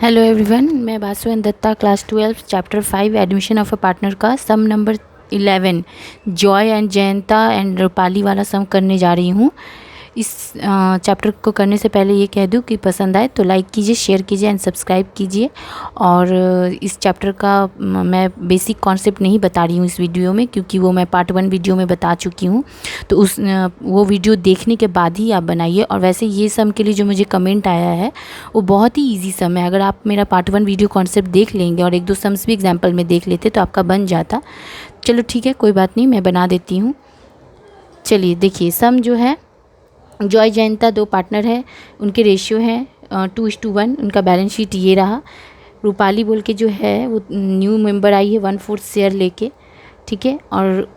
Hello everyone, मैं बासुअन Dutta class 12 chapter 5 admission of a partner का sum number 11 Joy and Jayanta and Rupali वाला सम करने जा रही हूँ। इस चैप्टर को करने से पहले ये कह दूँ कि पसंद आए तो लाइक कीजिए, शेयर कीजिए एंड सब्सक्राइब कीजिए। और इस चैप्टर का मैं बेसिक कॉन्सेप्ट नहीं बता रही हूँ इस वीडियो में, क्योंकि वो मैं पार्ट 1 वीडियो में बता चुकी हूँ। तो वो वीडियो देखने के बाद ही आप बनाइए। और वैसे ये सम के लिए जो मुझे कमेंट आया है वो बहुत ही ईजी सम है। अगर आप मेरा पार्ट 1 वीडियो कॉन्सेप्ट देख लेंगे और एक दो सम्स भी एग्जाम्पल में देख लेते तो आपका बन जाता। चलो ठीक है, कोई बात नहीं, मैं बना देती हूँ। चलिए देखिए, सम जो है, जॉय जयंता दो पार्टनर है, उनके रेशियो हैं 2:1। उनका बैलेंस शीट ये रहा। रूपाली बोल के जो है वो न्यू मेंबर आई है 1/4 शेयर लेके, ठीक है। और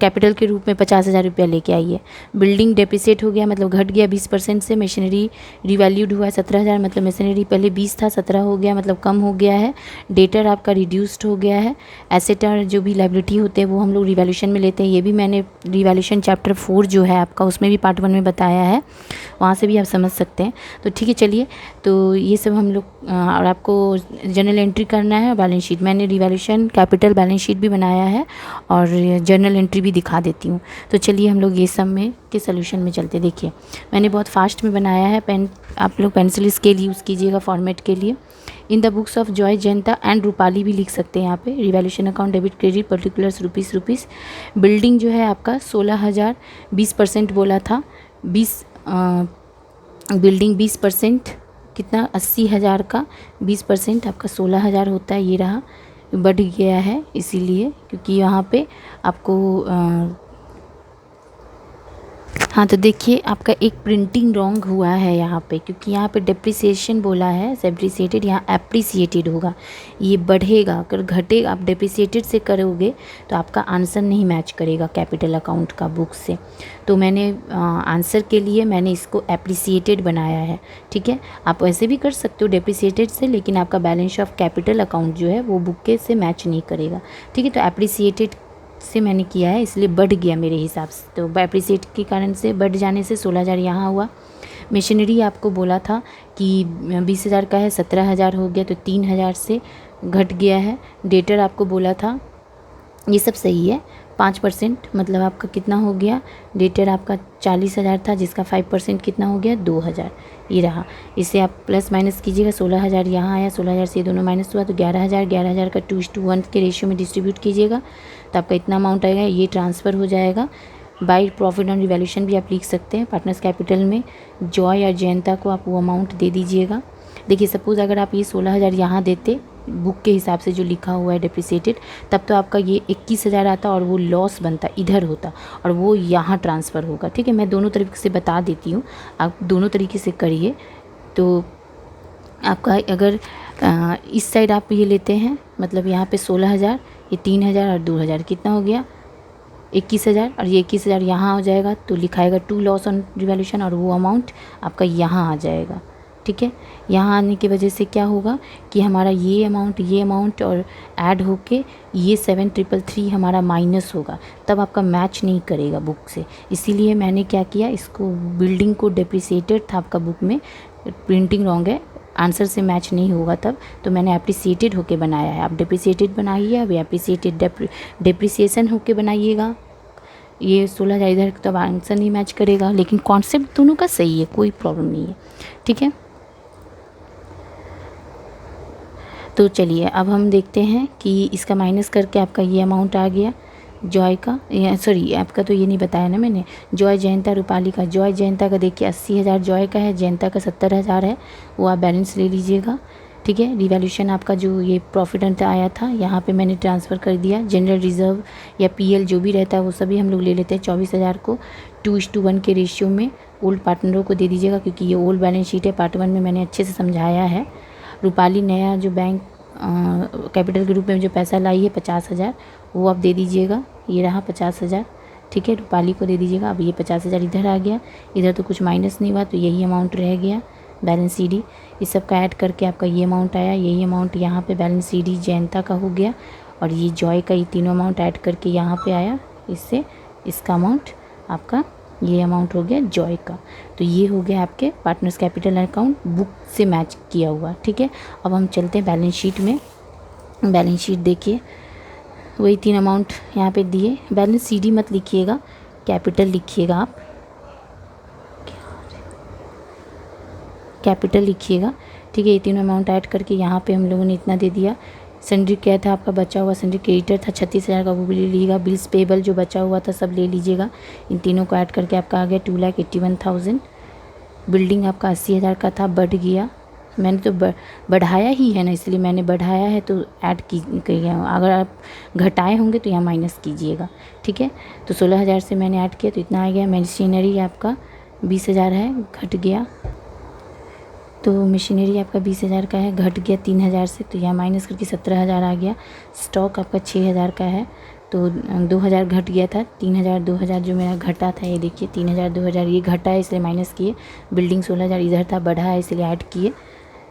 कैपिटल के रूप में 50,000 रुपया लेके आई है। बिल्डिंग डेप्रिसिएट हो गया, मतलब घट गया 20% से। मशीनरी रिवैल्यूड हुआ 17,000, मतलब मशीनरी पहले 20 था 17 हो गया, मतलब कम हो गया है। डेटर आपका रिड्यूस्ड हो गया है। एसेट और जो भी लायबिलिटी होते हैं वो हम लोग रिवैल्यूशन में लेते हैं। ये भी मैंने रिवैल्यूशन चैप्टर 4 जो है आपका, उसमें भी पार्ट 1 में बताया है, वहाँ से भी आप समझ सकते हैं। तो ठीक है, चलिए, तो ये सब हम लोग और आपको जर्नल एंट्री करना है। बैलेंस शीट मैंने रिवैल्यूशन कैपिटल बैलेंस शीट भी बनाया है और जर्नल एंट्री भी दिखा देती हूँ। तो चलिए हम लोग ये सब में के सोल्यूशन में चलते। देखिए, मैंने बहुत फास्ट में बनाया है। पेन आप लोग पेंसिल स्केल यूज़ कीजिएगा फॉर्मेट के लिए। In the books of Joy Jayanta and Rupali भी लिख सकते हैं यहाँ पे। Revaluation account debit credit particulars rupees. Building जो है आपका 16,000, 20% बोला था। 20 बिल्डिंग 20% कितना, 80,000 का 20% आपका 16,000 होता है। ये रहा, बढ़ गया है इसीलिए क्योंकि यहाँ पे आपको हाँ, तो देखिए आपका एक प्रिंटिंग रॉन्ग हुआ है यहाँ पे, क्योंकि यहाँ पे डेप्रिसिएशन बोला है, डेप्रिसिएटेड, यहाँ एप्रिसिएटेड होगा। ये बढ़ेगा, अगर घटेगा आप डेप्रिसिएटेड से करोगे तो आपका आंसर नहीं मैच करेगा कैपिटल अकाउंट का बुक से। तो मैंने आंसर के लिए मैंने इसको एप्रिसिएटेड बनाया है, ठीक है। आप वैसे भी कर सकते हो डेप्रिसिएटेड से, लेकिन आपका बैलेंस ऑफ कैपिटल अकाउंट जो है वो बुक के से मैच नहीं करेगा, ठीक है। तो एप्रिसिएटेड से मैंने किया है, इसलिए बढ़ गया मेरे हिसाब से। तो एप्रिसिएट के कारण से बढ़ जाने से 16,000 यहाँ हुआ। मशीनरी आपको बोला था कि 20,000 का है, 17,000 हो गया, तो 3,000 से घट गया है। डेटर आपको बोला था, ये सब सही है। 5% मतलब आपका कितना हो गया, डेटर आपका 40,000 था, जिसका 5% कितना हो गया, 2,000। ये रहा, इसे आप प्लस माइनस कीजिएगा। 16,000 यहाँ आया, 16,000 से ये दोनों माइनस हुआ तो 11,000। 11,000 का 2:1 के रेशियो में डिस्ट्रीब्यूट कीजिएगा तो आपका इतना अमाउंट आएगा। ये ट्रांसफ़र हो जाएगा बाय प्रॉफिट ऑन रिवैल्यूशन भी आप लिख सकते हैं। पार्टनर्स कैपिटल में जॉय और जयंता को आप वो अमाउंट दे दीजिएगा। देखिए, सपोज़ अगर आप ये 16,000 यहाँ देते बुक के हिसाब से जो लिखा हुआ है डेप्रिसिएटेड, तब तो आपका ये 21,000 आता और वो लॉस बनता, इधर होता और वो यहाँ ट्रांसफ़र होगा, ठीक है। मैं दोनों तरीके से बता देती हूँ, आप दोनों तरीके से करिए। तो आपका अगर इस साइड आप ये लेते हैं, मतलब यहाँ पे 16,000, ये 3,000 और 2,000 कितना हो गया, 21,000, और ये 21,000 यहाँ हो जाएगा तो लिखाएगा टू लॉस ऑन रिवैल्यूशन, और वो अमाउंट आपका यहाँ आ जाएगा, ठीक है। यहाँ आने की वजह से क्या होगा कि हमारा ये अमाउंट और ऐड होके ये 7,333 हमारा माइनस होगा, तब आपका मैच नहीं करेगा बुक से। इसीलिए मैंने क्या किया, इसको बिल्डिंग को डेप्रिसिएटेड था आपका बुक में, प्रिंटिंग रॉन्ग है, आंसर से मैच नहीं होगा तब, तो मैंने एप्रिसिएटेड होके बनाया है। आप डेप्रिसिएटेड बनाइए, अब एप्रिसिएटेड डेप्रिसिएशन होके बनाइएगा। ये 16,000 इधर तब आंसर नहीं मैच करेगा, लेकिन कॉन्सेप्ट दोनों का सही है, कोई प्रॉब्लम नहीं है, ठीक है। तो चलिए अब हम देखते हैं कि इसका माइनस करके आपका ये अमाउंट आ गया जॉय का, सॉरी आपका तो ये नहीं बताया ना मैंने, जॉय जयंता रूपाली का। जॉय जयंता का देखिए 80,000 जॉय का है, जयंता का 70,000 है, वो आप बैलेंस ले लीजिएगा, ठीक है। रिवैल्यूशन आपका जो ये प्रॉफिट एंड आया था यहाँ पे मैंने ट्रांसफ़र कर दिया। जनरल रिजर्व या पीएल जो भी रहता है वो सभी हम लोग ले लेते हैं। 24,000 को 2:1 के रेशियो में ओल्ड पार्टनरों को दे दीजिएगा, क्योंकि ये ओल्ड बैलेंस शीट है, पार्ट 1 में मैंने अच्छे से समझाया है। रूपाली नया जो बैंक कैपिटल के रूप में जो पैसा लाई है 50,000, वो आप दे दीजिएगा। ये रहा 50,000, ठीक है, रूपाली को दे दीजिएगा। अब ये 50,000 इधर आ गया, इधर तो कुछ माइनस नहीं हुआ, तो यही अमाउंट रह गया बैलेंस सीडी। इस सब का ऐड करके आपका ये अमाउंट आया, यही अमाउंट यहाँ पे बैलेंस सीडी जयंता का हो गया, और ये जॉय का, ये तीनों अमाउंट ऐड करके यहाँ पे आया, इससे इसका अमाउंट आपका ये अमाउंट हो गया जॉय का। तो ये हो गया आपके पार्टनर्स कैपिटल अकाउंट बुक से मैच किया हुआ, ठीक है। अब हम चलते हैं बैलेंस शीट में। बैलेंस शीट देखिए, वही 3 अमाउंट यहाँ पे दिए। बैलेंस सीडी मत लिखिएगा, कैपिटल लिखिएगा, आप कैपिटल लिखिएगा, ठीक है। ये तीनों अमाउंट ऐड करके यहाँ पे हम लोगों ने इतना दे दिया। सन्ड्री क्या था आपका बचा हुआ, सन्ड्री क्रेडिटर था 36,000 का, वो भी ले लीजिएगा। बिल्स पेबल जो बचा हुआ था सब ले लीजिएगा। इन तीनों को ऐड करके आपका आ गया 2,81,000। बिल्डिंग आपका 80,000 का था, बढ़ गया। मैंने तो बढ़ाया ही है ना, इसलिए मैंने बढ़ाया है तो ऐड किया। अगर आप घटाए होंगे तो यहाँ माइनस कीजिएगा, ठीक है। तो 16,000 से मैंने ऐड किया तो इतना आ गया। मशीनरी आपका 20,000 है, घट गया। तो मशीनरी आपका 20,000 का है, घट गया 3,000 से, तो यहाँ माइनस करके 17,000 आ गया। स्टॉक आपका 6,000 का है, तो 2,000 घट गया था। 3,000 2,000 जो मेरा घटा था, ये देखिए 3,000 2,000 ये घटा है इसलिए माइनस किए। बिल्डिंग 16,000 इधर था, बढ़ा है इसलिए ऐड किए।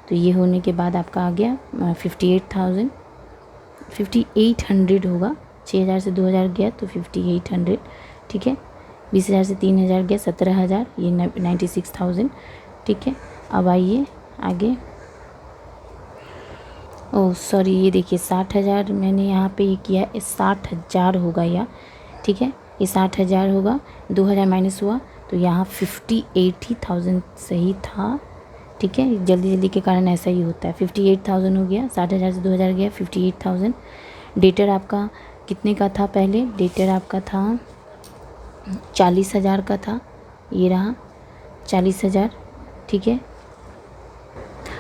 तो ये होने के बाद आपका आ गया 58,000 होगा। 6,000 से 2,000 गया तो 5800, ठीक है। 20,000 से 3,000 गया 17,000, ये 96,000, ठीक है। अब आइए आगे। ओह सॉरी, ये देखिए 60,000 मैंने यहाँ पे ये किया, 60,000 होगा या, ठीक है। ये 60,000 होगा, 2,000 माइनस हुआ तो यहाँ 58,000 सही था, ठीक है। जल्दी जल्दी के कारण ऐसा ही होता है। 58,000 हो गया, 60,000 से 2,000 गया 58,000। डेटर आपका कितने का था पहले? डेटर आपका था 40,000 का था, ये रहा 40,000, ठीक है।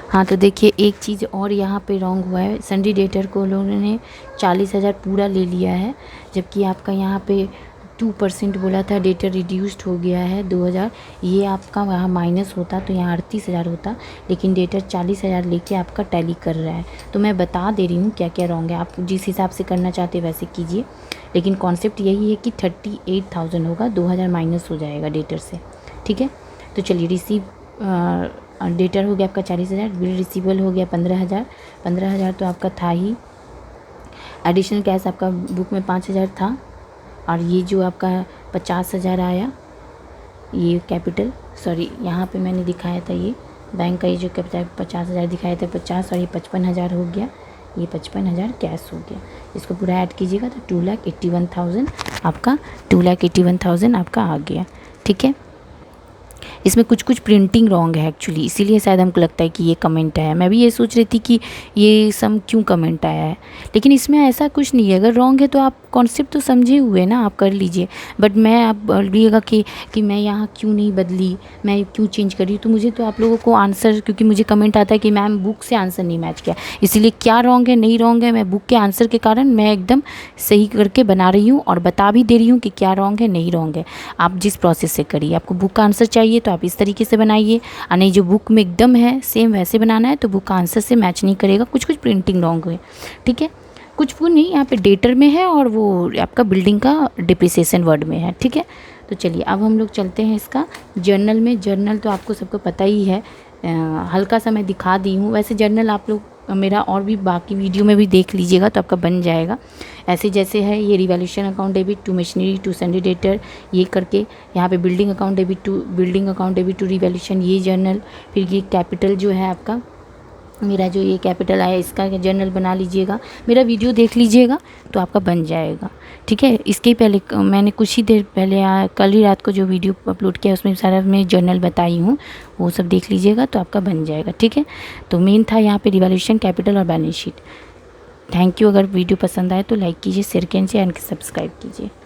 हाँ तो देखिए एक चीज़ और यहाँ पे रॉन्ग हुआ है। सन्ड्री डेटर को लोगों ने 40,000 पूरा ले लिया है, जबकि आपका यहाँ पे 2% बोला था। डेटर रिड्यूस्ड हो गया है 2,000, ये आपका वहाँ माइनस होता तो यहाँ 38,000 होता, लेकिन डेटर 40,000 लेके आपका टैली कर रहा है। तो मैं बता दे रही हूँ क्या क्या रॉन्ग है, आप जिस हिसाब से करना चाहते हैं वैसे कीजिए, लेकिन कॉन्सेप्ट यही है कि 38,000 होगा, 2,000 माइनस हो जाएगा डेटर से, ठीक है। तो चलिए रिसीव डेटर हो गया आपका 40,000, बिल रिसीवेबल हो गया 15,000। 15,000 तो आपका था ही। एडिशनल कैश आपका बुक में 5,000 था, और ये जो आपका 50,000 आया, ये कैपिटल, सॉरी यहाँ पे मैंने दिखाया था ये बैंक का, ये जो कैपिटल 50,000 दिखाया था 50, और ये 55,000 हो गया, ये 55,000 कैश हो गया। इसको पूरा ऐड कीजिएगा तो 2,81,000 आपका 2,81,000 आपका आ गया, ठीक है। इसमें कुछ कुछ प्रिंटिंग रॉन्ग है एक्चुअली, इसीलिए शायद हमको लगता है कि ये कमेंट आया है। मैं भी ये सोच रही थी कि ये सम क्यों कमेंट आया है, लेकिन इसमें ऐसा कुछ नहीं है। अगर रॉन्ग है तो आप कॉन्सेप्ट तो समझे हुए ना, आप कर लीजिए। बट मैं आप बोलिएगा कि मैं यहाँ क्यों नहीं बदली, मैं क्यों चेंज करी, तो मुझे तो आप लोगों को आंसर, क्योंकि मुझे कमेंट आता है कि मैम बुक से आंसर नहीं मैच किया, इसीलिए क्या रॉन्ग है नहीं रॉन्ग है, मैं बुक के आंसर के कारण मैं एकदम सही करके बना रही हूँ और बता भी दे रही हूँ कि क्या रॉन्ग है नहीं रॉन्ग है। आप जिस प्रोसेस से करिए, आपको बुक का आंसर चाहिए तो आप इस तरीके से बनाइए, और नहीं जो बुक में एकदम है सेम वैसे बनाना है तो बुक का आंसर से मैच नहीं करेगा। कुछ कुछ प्रिंटिंग रॉन्ग हुए, ठीक है। कुछ वो नहीं, यहाँ पे डेटर में है और वो आपका बिल्डिंग का डिप्रिसिएशन वर्ड में है, ठीक है। तो चलिए अब हम लोग चलते हैं इसका जर्नल में। जर्नल तो आपको सबको पता ही है, हल्का सा मैं दिखा दी हूँ। वैसे जर्नल आप लोग मेरा और भी बाकी वीडियो में भी देख लीजिएगा तो आपका बन जाएगा। ऐसे जैसे है ये revaluation account debit to machinery to sundry debtor, ये करके यहाँ पे building account debit to revaluation, ये जर्नल। फिर ये कैपिटल जो है आपका, मेरा जो ये कैपिटल आया इसका जर्नल बना लीजिएगा। मेरा वीडियो देख लीजिएगा तो आपका बन जाएगा, ठीक है। इसके पहले मैंने कुछ ही देर पहले कल ही रात को जो वीडियो अपलोड किया उसमें सारा मैं जर्नल बताई हूँ, वो सब देख लीजिएगा तो आपका बन जाएगा, ठीक है। तो मेन था यहाँ पे रिवैल्यूएशन, कैपिटल और बैलेंस शीट। Thank you. अगर वीडियो पसंद आए तो लाइक कीजिए, शेयर कीजिए एंड सब्सक्राइब कीजिए।